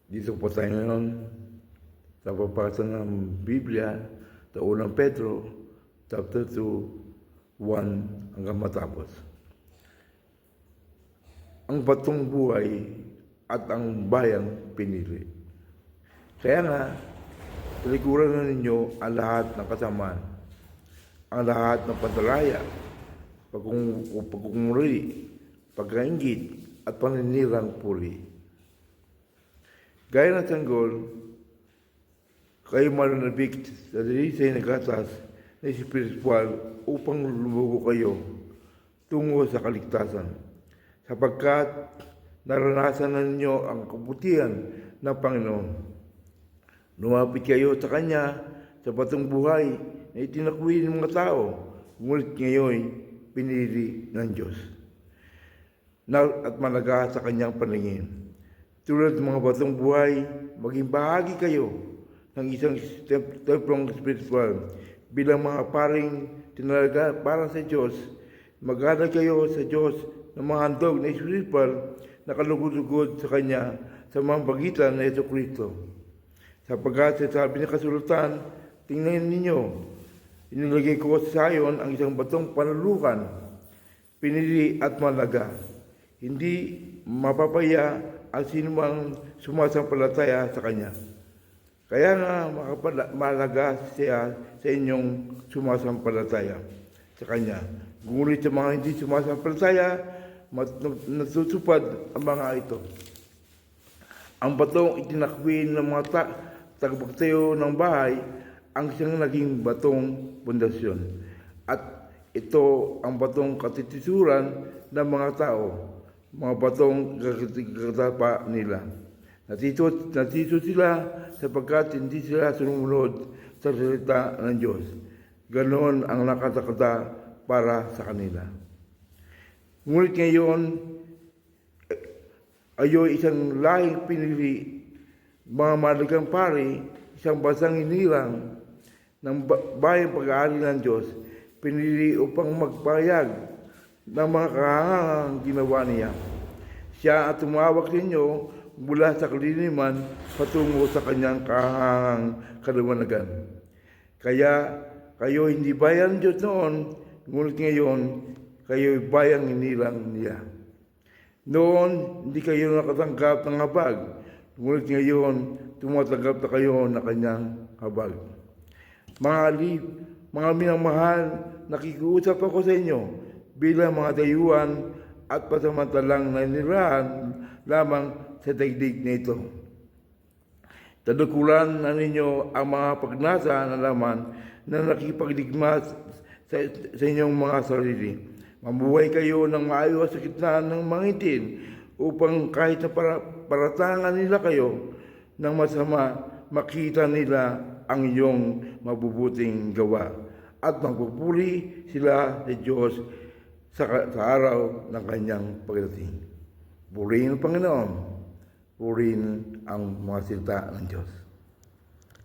Dito po tayo ngayon sa pagbasa ng Biblia sa unang Pedro, chapter 2, 1 hanggang matapos. Ang batong buhay at ang bayang pinili. Kaya nga, talikuran na ninyo ang lahat ng kasamaan, ang lahat ng pandaraya, pagkumuri, pagkaingit at paninirang puri. Gaya ng sanggol, kayo mananabik sa dalisay na gatas na espiritual upang lumugo kayo tungo sa kaligtasan, sapagkat naranasan na ninyo ang kabutihan ng Panginoon. Lumapit kayo sa Kanya sa batong buhay na itinakwil ng mga tao, ngunit ngayon pinili ng Diyos at malaga sa Kanyang paningin. Tulad ng mga batong buhay, maging bahagi kayo ng isang templong spiritual bilang mga paring tinalaga para sa Diyos. Mag-alay kayo sa Diyos ng mga handog na spiritual na kalugod-lugod sa Kanya sa mamagitan na Yesu Kristo. Sapagkat sa sabi ng kasulatan, tingnan ninyo, inilagay ko sa Sion ang isang batong panulukan, pinili at malaga. Hindi mapapaya ang sinumang sumasampalataya sa Kanya. Kaya nga mahalaga siya sa inyong sumasampalataya sa Kanya. Ngunit sa mga hindi sumasampalataya, natutupad ang mga ito. Ang batong itinakwil ng mga tagapagtayo ng bahay ang siyang naging batong pundasyon. At ito ang batong katitisuran ng mga tao, mga batong kakatapa nila. Natito sila sapagkat hindi sila sumunod sa salita ng Diyos. Ganon ang nakatakda para sa kanila. Ngunit ngayon, ayo'y isang lahing pinili, mga malagang pari, isang basang inirang ng bayang pag-aari ng Diyos, pinili upang magpahayag ng mga kahangang ginawa niya. Siya at tumawag ninyo mula sa kaliniman patungo sa kanyang kahangang kaliwanagan. Kaya kayo hindi bayan ng Diyos noon, ngunit ngayon kayo'y bayang inilang niya. Noon, hindi kayo nakatanggap ng habag, ngunit ngayon tumatanggap na kayo ng kanyang habag. Mga minamahal, nakikiusap ako sa inyo bilang mga dayuhan at pasamantalang nanirahan lamang sa daigdig na ito. Tadukulan na ninyo ang mga pagnasa na laman na nakipagdigmas sa inyong mga sarili. Mamuhay kayo ng maayos sa gitna ng mga itin upang kahit na paratangan nila kayo ng masama, makita nila ang iyong mabubuting gawa at magpupuri sila sa Diyos sa araw ng kanyang pagdating. Purihin ang Panginoon, purihin ang mga salita ng Diyos.